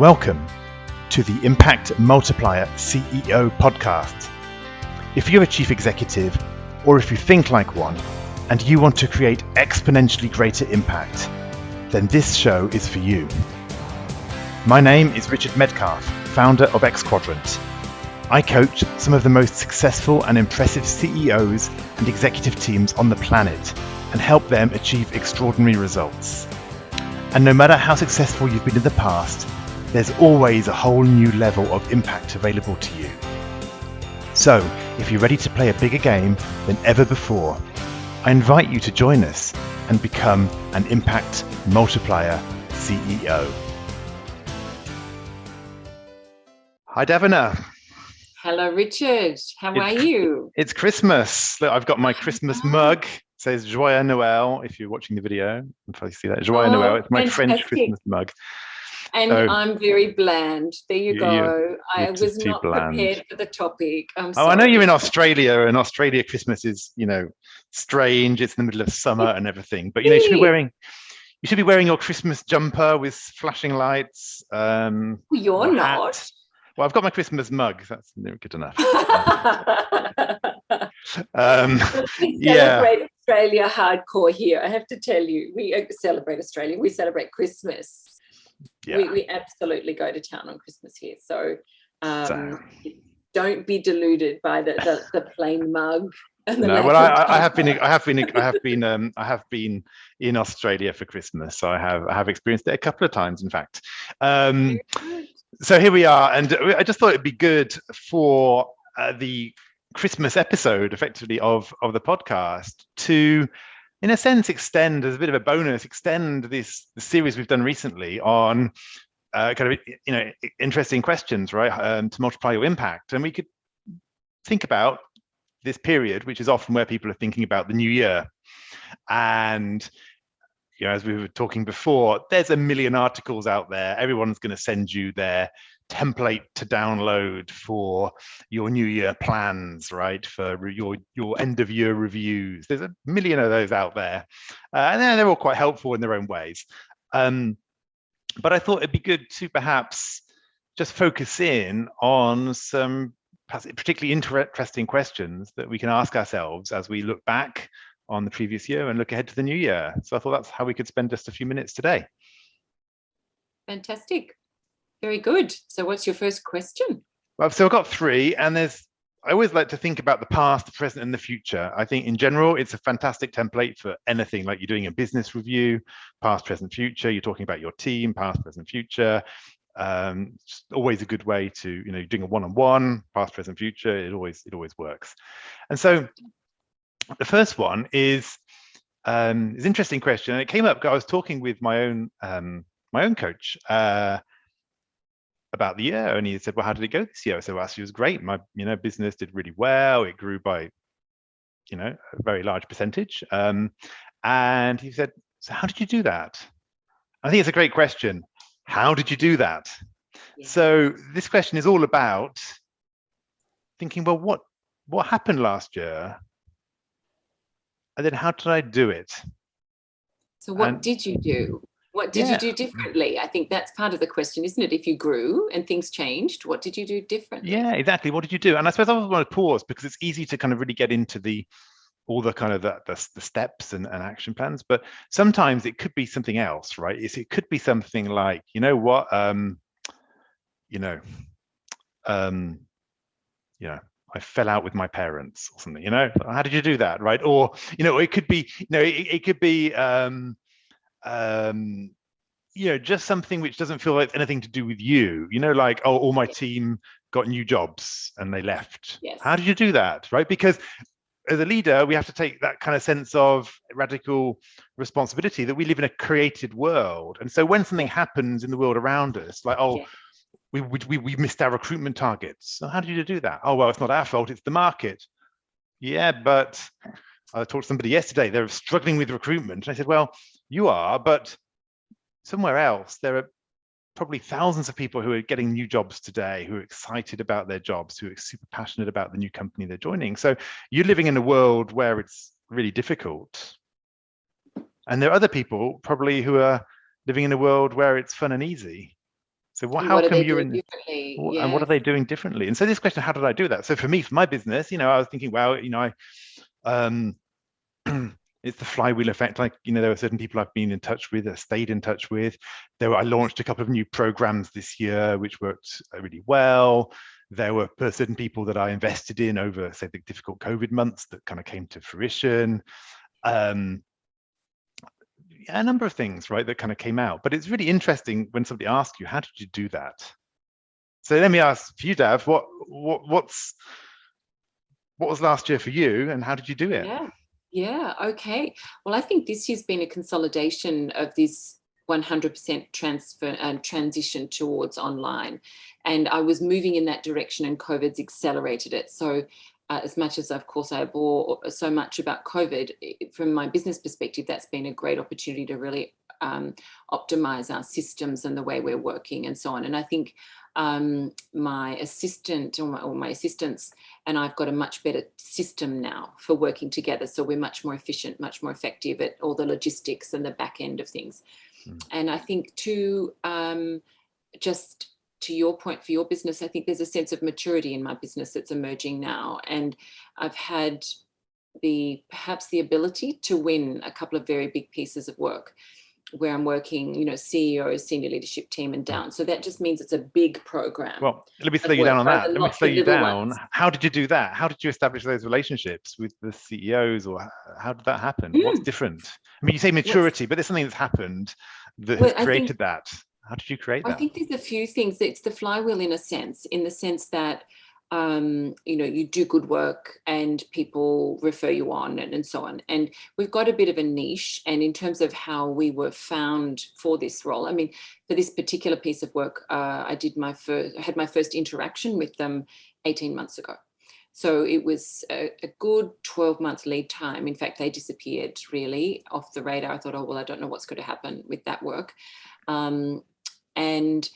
Welcome to the Impact Multiplier CEO podcast. If you're a chief executive, or if you think like one, and you want to create exponentially greater impact, then this show is for you. My name is Richard Medcalf, founder of X Quadrant. I coach some of the most successful and impressive CEOs and executive teams on the planet and help them achieve extraordinary results. And no matter how successful you've been in the past, there's always a whole new level of impact available to you. So, if you're ready to play a bigger game than ever before, I invite you to join us and become an Impact Multiplier CEO. Hi, Davina. Hello, Richard. How are you? It's Christmas. Look, I've got my Christmas mug. It says Joyeux Noël. If you're watching the video, if you see that, Joyeux Noël. It's my French Christmas mug. And so, I'm very bland. There you go. I was not bland. Prepared for the topic. I'm sorry. I know you're in Australia, and Australia Christmas is, strange. It's in the middle of summer and everything. But you should be wearing your Christmas jumper with flashing lights. You're not. Hat. Well, I've got my Christmas mug. That's good enough. We celebrate Australia hardcore here. I have to tell you, we celebrate Australia. We celebrate Christmas. Yeah. We absolutely go to town on Christmas here. So don't be deluded by the plain mug. And I have been in Australia for Christmas. So I have experienced it a couple of times, in fact. So here we are, and I just thought it'd be good for the Christmas episode, effectively, of the podcast to, in a sense, extend as a bit of a bonus, extend the series we've done recently on interesting questions, right? To multiply your impact, and we could think about this period, which is often where people are thinking about the new year, and as we were talking before, there's a million articles out there. Everyone's going to send you their template to download for your New Year plans, right? For your end of year reviews. There's a million of those out there, and they're all quite helpful in their own ways. But I thought it'd be good to perhaps just focus in on some particularly interesting questions that we can ask ourselves as we look back on the previous year and look ahead to the new year. So I thought that's how we could spend just a few minutes today. Fantastic. Very good. So what's your first question? Well, so I've got three, and I always like to think about the past, the present, and the future. I think in general, it's a fantastic template for anything, like you're doing a business review, past, present, future. You're talking about your team, past, present, future. It's always a good way to, doing a one-on-one, past, present, future. It always works. And so the first one is an interesting question, and it came up. I was talking with my own coach about the year, and he said, "Well, how did it go this year?" I said, "Well, actually, it was great. My business did really well. It grew by a very large percentage." And he said, "So how did you do that?" I think it's a great question. How did you do that? Yeah. So this question is all about thinking, well, what happened last year? And then how did I do it? So what did you do? What did you do differently? I think that's part of the question, isn't it? If you grew and things changed, what did you do differently? Yeah, exactly. What did you do? And I suppose I want to pause because it's easy to kind of really get into all the kind of the steps and action plans, but sometimes it could be something else, right? It could be something like, I fell out with my parents or something, how did you do that? Right. Or, it could be, it could be, just something which doesn't feel like anything to do with you, like, oh, all my team got new jobs and they left. Yes. How did you do that? Right. Because as a leader, we have to take that kind of sense of radical responsibility that we live in a created world. And so when something happens in the world around us, like, we missed our recruitment targets. So how did you do that? Oh, well, it's not our fault, it's the market. Yeah, but I talked to somebody yesterday, they're struggling with recruitment. And I said, well, you are, but somewhere else, there are probably thousands of people who are getting new jobs today, who are excited about their jobs, who are super passionate about the new company they're joining. So you're living in a world where it's really difficult. And there are other people probably who are living in a world where it's fun and easy. So how come you're in, and what are Yeah. they doing differently? And so this question, how did I do that? So for me, for my business, I was thinking, well, it's the flywheel effect. Like, there were certain people I've been in touch with, stayed in touch with. I launched a couple of new programs this year, which worked really well. There were certain people that I invested in over, say, the difficult COVID months that kind of came to fruition. A number of things, right, that kind of came out. But it's really interesting when somebody asks you, how did you do that? So let me ask you, Dav, what was last year for you, and how did you do it? Yeah. Okay. Well, I think this year's been a consolidation of this 100% transfer and transition towards online. And I was moving in that direction, and COVID's accelerated it. So as much as, of course, I bore so much about COVID, from my business perspective, that's been a great opportunity to really optimize our systems and the way we're working and so on. And I think my assistant or my assistants and I've got a much better system now for working together. So we're much more efficient, much more effective at all the logistics and the back end of things. And I think just to your point for your business, I think there's a sense of maturity in my business that's emerging now. And I've had perhaps the ability to win a couple of very big pieces of work where I'm working, CEO, senior leadership team and down. So that just means it's a big program. Well, let me slow you down on that. Let me slow you down. How did you do that? How did you establish those relationships with the CEOs, or how did that happen? What's different? I mean, you say maturity, but there's something that's happened that has created that. How did you create that? I think there's a few things. It's the flywheel in the sense that you do good work and people refer you on and so on. And we've got a bit of a niche. And in terms of how we were found for this role, I mean, for this particular piece of work, I had my first interaction with them 18 months ago. So it was a good 12-month lead time. In fact, they disappeared really off the radar. I thought, oh, well, I don't know what's going to happen with that work. And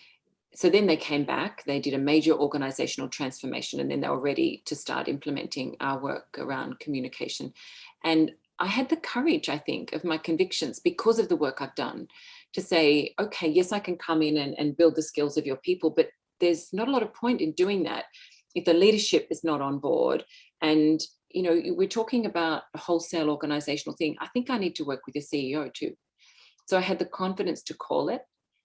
so then they came back, they did a major organizational transformation, and then they were ready to start implementing our work around communication. And I had the courage, I think, of my convictions because of the work I've done to say, okay, yes, I can come in and build the skills of your people, but there's not a lot of point in doing that if the leadership is not on board. And, we're talking about a wholesale organizational thing. I think I need to work with your CEO too. So I had the confidence to call it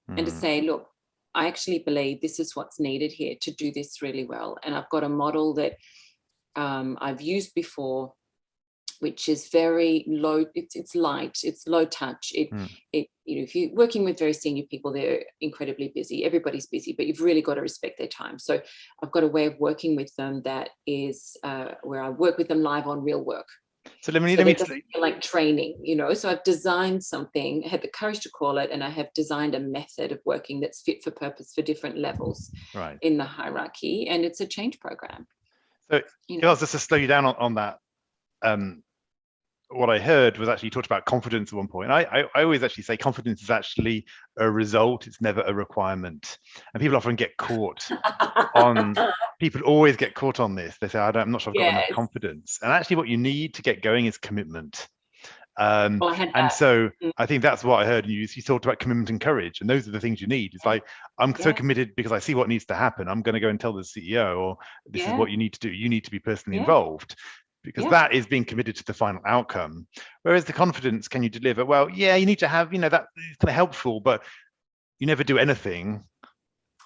and to say, look, I actually believe this is what's needed here to do this really well. And I've got a model that I've used before, which is very low. It's light, it's low touch. If you're working with very senior people, they're incredibly busy. Everybody's busy, but you've really got to respect their time. So I've got a way of working with them that is where I work with them live on real work. So let me like training, so I've designed something, had the courage to call it, and I have designed a method of working that's fit for purpose for different levels in the hierarchy, and it's a change program. So just to slow you down on that, what I heard was actually you talked about confidence at one point. I always actually say confidence is actually a result. It's never a requirement. And people often get caught people always get caught on this. They say, I'm not sure I've got enough confidence. And actually what you need to get going is commitment. So I think that's what I heard. You talked about commitment and courage, and those are the things you need. It's like, I'm so committed because I see what needs to happen. I'm going to go and tell the CEO, or this is what you need to do. You need to be personally involved. Because that is being committed to the final outcome. Whereas the confidence, can you deliver? Well, you need to have, that is kind of helpful, but you never do anything.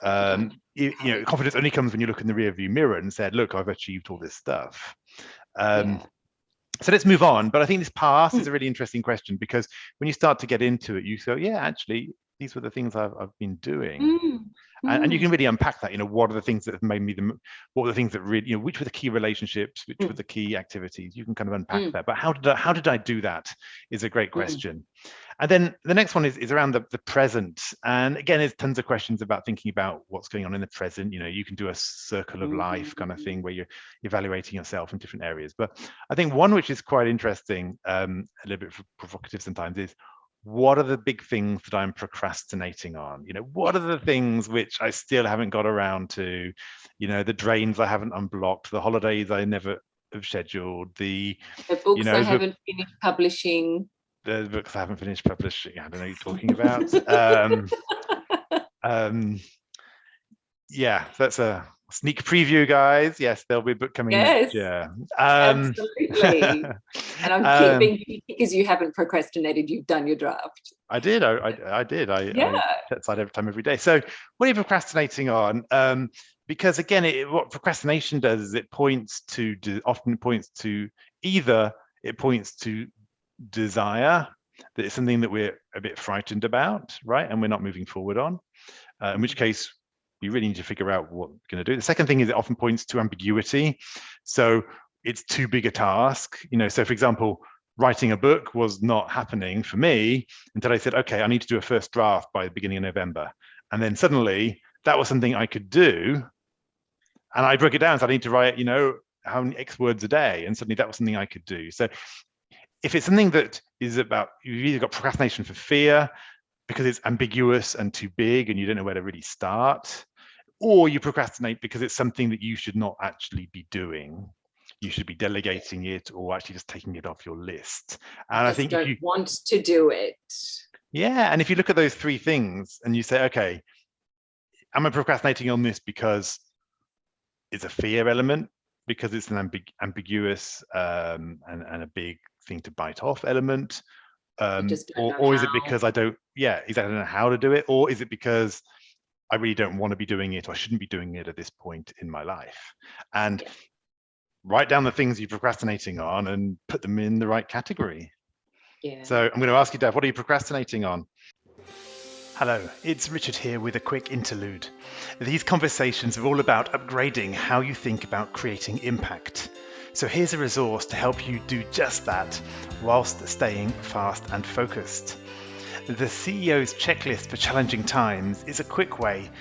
Confidence only comes when you look in the rearview mirror and said, look, I've achieved all this stuff. So let's move on. But I think this past is a really interesting question, because when you start to get into it, you go, actually, these were the things I've been doing. And you can really unpack that, what are the things that have made me what were the things that really, which were the key relationships, which were the key activities. You can kind of unpack that. But how did I do that is a great question. And then the next one is around the present. And again, there's tons of questions about thinking about what's going on in the present. You can do a circle of life kind of thing where you're evaluating yourself in different areas. But I think one which is quite interesting, a little bit provocative sometimes, is what are the big things that I'm procrastinating on? What are the things which I still haven't got around to? The drains I haven't unblocked, the holidays I never have scheduled, the books I haven't finished publishing. The books I haven't finished publishing. I don't know what you're talking about. Yeah, that's a sneak preview, guys. Yes, there'll be a book coming next Yes, year. absolutely. And I'm being because you haven't procrastinated, you've done your draft. I did. I did. Yeah. I set aside every day. So what are you procrastinating on? Because again, what procrastination does is it often points to either it points to desire, that it's something that we're a bit frightened about, right? And we're not moving forward on, in which case we really need to figure out what we're going to do. The second thing is it often points to ambiguity. So it's too big a task. So for example, writing a book was not happening for me until I said, okay, I need to do a first draft by the beginning of November. And then suddenly that was something I could do. And I broke it down. So I need to write, how many X words a day. And suddenly that was something I could do. So if it's something that is about, you've either got procrastination for fear, because it's ambiguous and too big and you don't know where to really start, or you procrastinate because it's something that you should not actually be doing. You should be delegating it or actually just taking it off your list. And I think if you want to do it. Yeah. And if you look at those three things and you say, okay, am I procrastinating on this because it's a fear element, because it's an ambiguous and a big thing to bite off element? Or is it because I don't know how to do it? Or is it because I really don't want to be doing it, or I shouldn't be doing it at this point in my life? And write down the things you're procrastinating on and put them in the right category. Yeah. So I'm going to ask you, Dav, what are you procrastinating on? Hello, it's Richard here with a quick interlude. These conversations are all about upgrading how you think about creating impact. So here's a resource to help you do just that whilst staying fast and focused. The CEO's checklist for challenging times is a quick way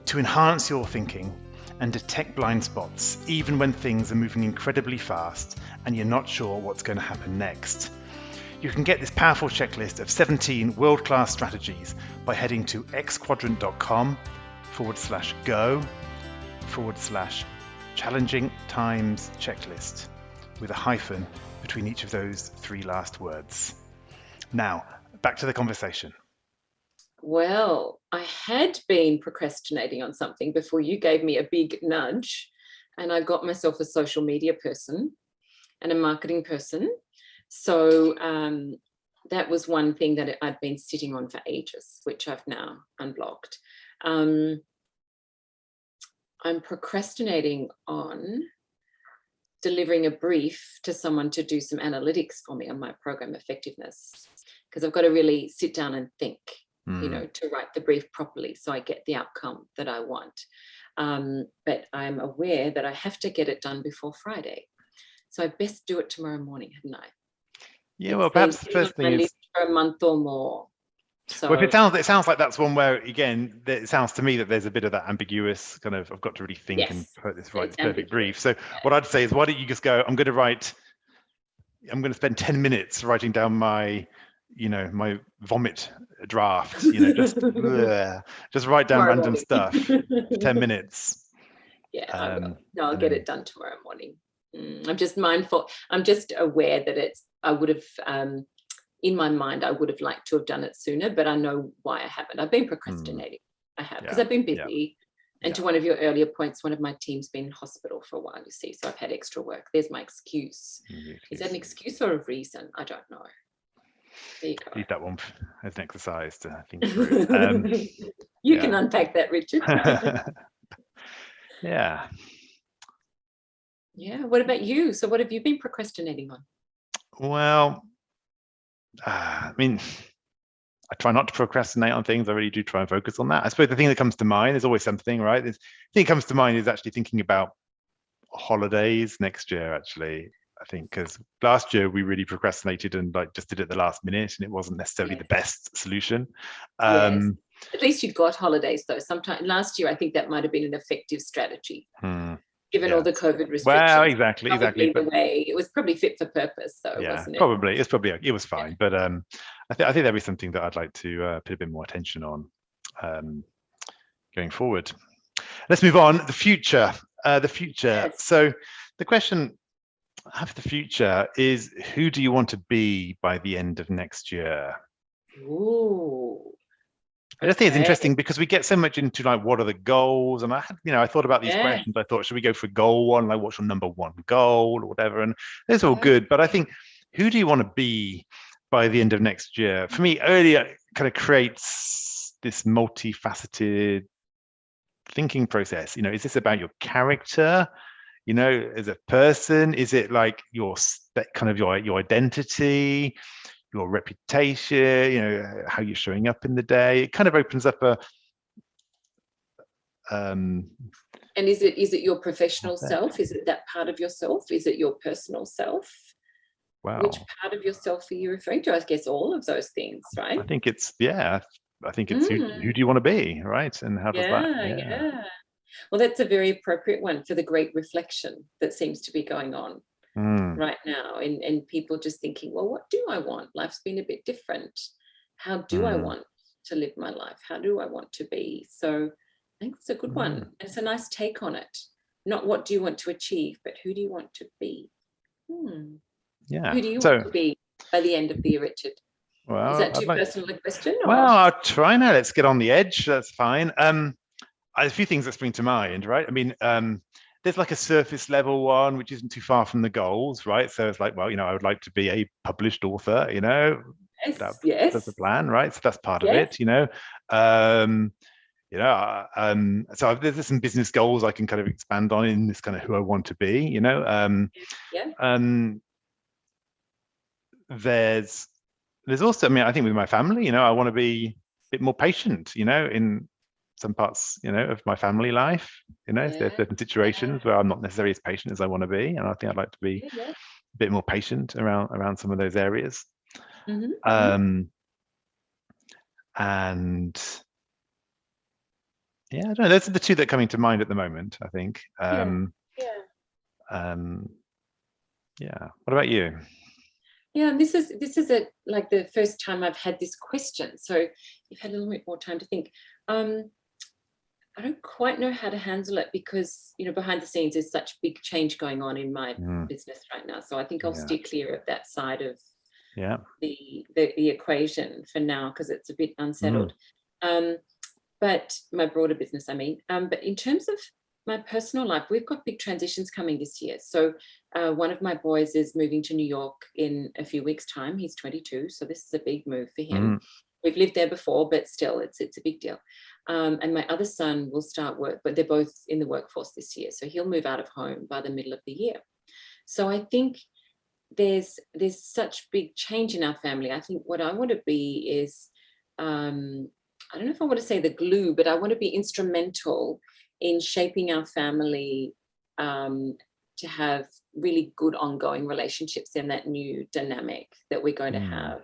to enhance your thinking and detect blind spots, even when things are moving incredibly fast and you're not sure what's going to happen next. You can get this powerful checklist of 17 world-class strategies by heading to xquadrant.com/go/challenging times checklist, with a hyphen between each of those three last words. Now, back to the conversation. Well, I had been procrastinating on something before you gave me a big nudge, and I got myself a social media person and a marketing person. So that was one thing that I'd been sitting on for ages, which I've now unblocked. I'm procrastinating on delivering a brief to someone to do some analytics for me on my program effectiveness, because I've got to really sit down and think, to write the brief properly so I get the outcome that I want. But I'm aware that I have to get it done before Friday. So I best do it tomorrow morning, hadn't I? Yeah, well, perhaps the first thing is for a month or more. So well, it sounds like that's one where, again, it sounds to me that there's a bit of that ambiguous kind of, I've got to really think and put this right, perfect brief. So what I'd say is, why don't you just go, I'm going to spend 10 minutes writing down my my vomit draft, just write down random stuff for 10 minutes. Yeah, I will. No, I'll get it done tomorrow morning. I'm just mindful. I'm just aware that I would have, in my mind, I would have liked to have done it sooner, but I know why I haven't. I've been procrastinating. I have, because I've been busy. And to one of your earlier points, one of my team's been in hospital for a while, you see, so I've had extra work. There's my excuse. Is that an excuse or a reason? I don't know. There you go. Leave that one as an exercise to think through. You can unpack that, Richard. Yeah. Yeah. What about you? So what have you been procrastinating on? Well, I mean, I try not to procrastinate on things. I really do try and focus on that. I suppose the thing that comes to mind is always something, right? The thing that comes to mind is actually thinking about holidays next year, actually. I think because last year we really procrastinated and just did it the last minute, and it wasn't necessarily the best solution. Yes. At least you got holidays though. Sometime last year, I think that might have been an effective strategy, given all the COVID restrictions. Well, exactly. The way it was probably fit for purpose, though, wasn't it? Probably. It was fine, but I think that'd be something that I'd like to put a bit more attention on going forward. Let's move on. The future. Yes. So the question of the future is, who do you want to be by the end of next year? Ooh. I just think it's Okay. interesting because we get so much into like what are the goals, and I had, I thought about these Yeah. questions. I thought, should we go for goal one, like what's your number one goal or whatever? And it's all Okay. good, but I think who do you want to be by the end of next year? For me, earlier kind of creates this multifaceted thinking process. Is this about your character? As a person, is it like your kind of your identity, your reputation, how you're showing up in the day? It kind of opens up a And is it your professional self? Is it that part of yourself? Is it your personal self? Which wow. part of yourself are you referring to? I guess all of those things, right? I think it's who Mm, do you want to be, right? And how does that? yeah, Yeah. yeah. Well, that's a very appropriate one for the great reflection that seems to be going on Mm, right now, and people just thinking, well, what do I want? Life's been a bit different. How do I mm, want to live my life? How do I want to be? So I think it's a good mm. one. It's a nice take on it. Not what do you want to achieve, but who do you want to be? Hmm. Yeah. Who do you want So, to be by the end of the year, Richard? Is well, that too personal a question, well, or? I'll try now. Let's get on the edge. That's fine. A few things that spring to mind, right? I mean, there's like a surface level one, which isn't too far from the goals, right? So it's like, well, I would like to be a published author. That, Yes, that's the yes, plan, right? So that's part of yes. it. So there's some business goals I can kind of expand on in this kind of who I want to be. Yeah. Um, there's also, I mean, I think with my family, I want to be a bit more patient, in some parts, of my family life. If there's Yeah. certain situations where I'm not necessarily as patient as I want to be, and I think I'd like to be Yeah. Yeah. a bit more patient around some of those areas. Mm-hmm, mm-hmm. Um, and yeah, I don't know. Those are the two that are coming to mind at the moment, I think. Yeah. Yeah. Um, yeah. What about you? Yeah, and this is like the first time I've had this question, so you've had a little bit more time to think. Um, I don't quite know how to handle it because behind the scenes there's such big change going on in my Mm, business right now, so I think I'll yeah. steer clear of that side of Yeah. the equation for now because it's a bit Mm, unsettled. Um, but my broader business, I mean. But in terms of my personal life, we've got big transitions coming this year. So one of my boys is moving to New York in a few weeks' time. He's 22, so this is a big move for him. mm, We've lived there before, but still, it's a big deal. And my other son will start work, but they're both in the workforce this year, so he'll move out of home by the middle of the year. So I think there's such big change in our family. I think what I want to be is I don't know if I want to say the glue, but I want to be instrumental in shaping our family to have really good ongoing relationships in that new dynamic that we're going to mm, have.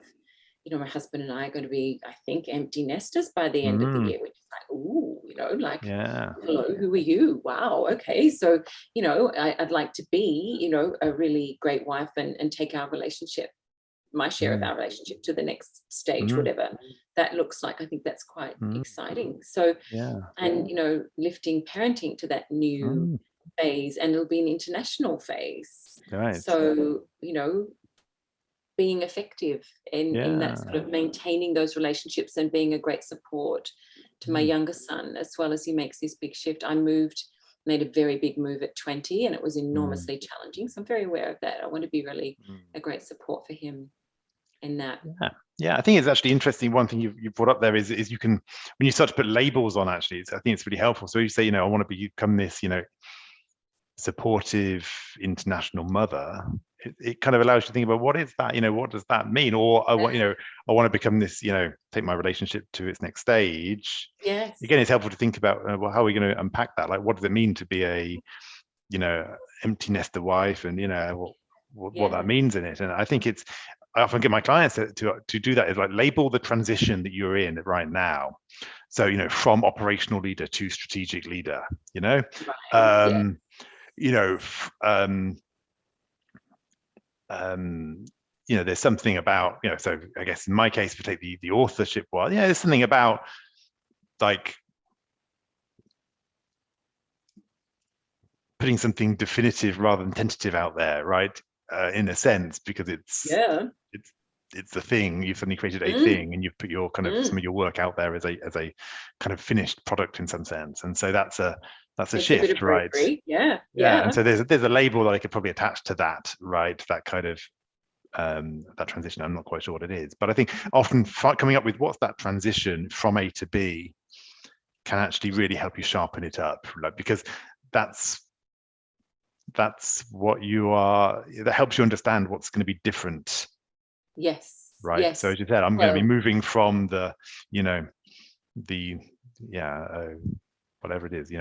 My husband and I are going to be, I think, empty nesters by the end of the mm. year, which is like, ooh, like, Yeah. hello, who are you? Wow, okay. So, I'd like to be, a really great wife and take our relationship, my share of Mm, our relationship to the next stage, mm, whatever that looks like. I think that's quite mm. exciting. So, Yeah. and, lifting parenting to that new Mm, phase, and it'll be an international phase. right. So, being effective in that Yeah. sort of maintaining those relationships and being a great support to my Mm, younger son as well as he makes this big shift. I made a very big move at 20 and it was mm, enormously challenging. So I'm very aware of that. I want to be really mm. a great support for him in that. Yeah. Yeah. I think it's actually interesting. One thing you brought up there is you can, when you start to put labels on, actually, I think it's really helpful. So you say, I want to become this, supportive international mother. It kind of allows you to think about what is that, what does that mean? Or I want, I want to become this, take my relationship to its next stage. Yes. Again, it's helpful to think about, well, how are we going to unpack that? Like, what does it mean to be a, empty nester wife, and what that Yeah. means in it? And I think I often get my clients to do that, is like label the transition that you're in right now. So from operational leader to strategic leader. Right. Yeah. Um, you know, um, there's something about, so I guess in my case, if we take the authorship one, there's something about like putting something definitive rather than tentative out there, right? In a sense, because Yeah. it's the thing. You've suddenly created a thing, and you've put your kind of some of your work out there as a kind of finished product in some sense. And so that's a shift, right? Yeah. And so there's a label that I could probably attach to that, right? That kind of that transition. I'm not quite sure what it is, but I think often coming up with what's that transition from A to B can actually really help you sharpen it up, like, because that's what you are. That helps you understand what's going to be different. Yes. Right. Yes. So as you said, I'm going to be moving from the whatever it is,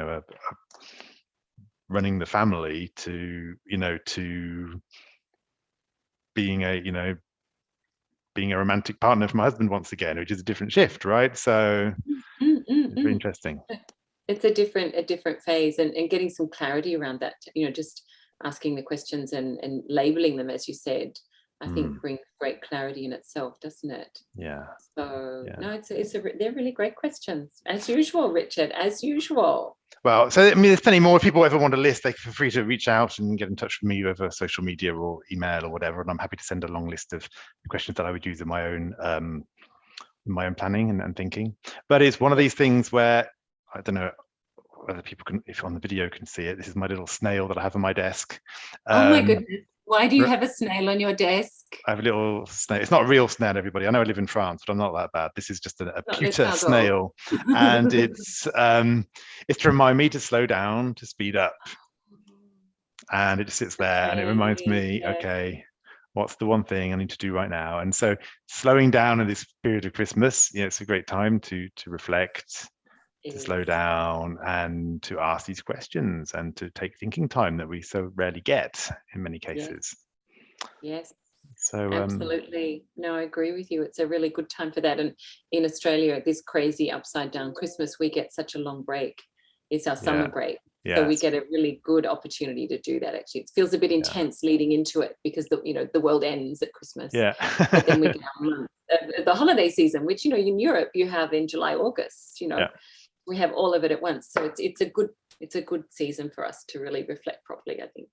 running the family to being a romantic partner for my husband once again, which is a different shift, right? So it's very interesting. It's a different phase, and getting some clarity around that, just asking the questions and labeling them, as you said, I think brings great clarity in itself, doesn't it? Yeah. So no, they're really great questions, as usual, Richard, as usual. Well, so I mean, there's plenty more. If people ever want a list, they feel free to reach out and get in touch with me over social media or email or whatever, and I'm happy to send a long list of questions that I would use in my own planning and thinking. But it's one of these things where I don't know whether people can, if on the video can see it. This is my little snail that I have on my desk. Oh my goodness. Why do you have a snail on your desk? I have a little snail. It's not a real snail, everybody. I know I live in France, but I'm not that bad. This is just a pewter snail. And it's to remind me to slow down, to speed up. And it just sits there and it reminds me, okay, what's the one thing I need to do right now? And so slowing down in this period of Christmas, it's a great time to reflect, to slow down, and to ask these questions, and to take thinking time that we so rarely get in many cases. Yes. So absolutely. No, I agree with you. It's a really good time for that. And in Australia, this crazy upside down Christmas, we get such a long break. It's our summer break. Yes. So we get a really good opportunity to do that. Actually, it feels a bit intense leading into it, because the world ends at Christmas. Yeah. But then we get the holiday season, which in Europe you have in July, August. We have all of it at once. So it's a good season for us to really reflect properly, I think.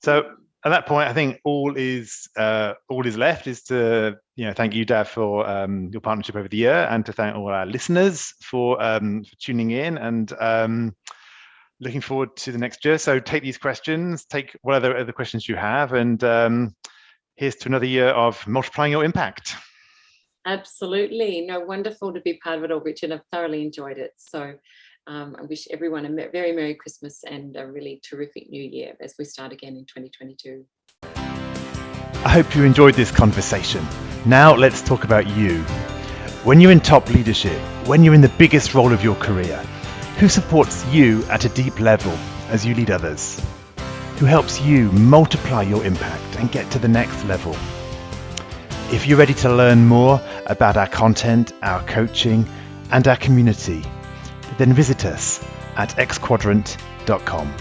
So at that point, I think all is left is to thank you, Dav, for your partnership over the year, and to thank all our listeners for tuning in, and looking forward to the next year. So take these questions, take whatever other questions you have, and here's to another year of multiplying your impact. Absolutely. No, wonderful to be part of it all, Richard. I've thoroughly enjoyed it. So I wish everyone a very Merry Christmas and a really terrific New Year as we start again in 2022. I hope you enjoyed this conversation. Now let's talk about you. When you're in top leadership, when you're in the biggest role of your career, who supports you at a deep level as you lead others? Who helps you multiply your impact and get to the next level? If you're ready to learn more about our content, our coaching, and our community, then visit us at xquadrant.com.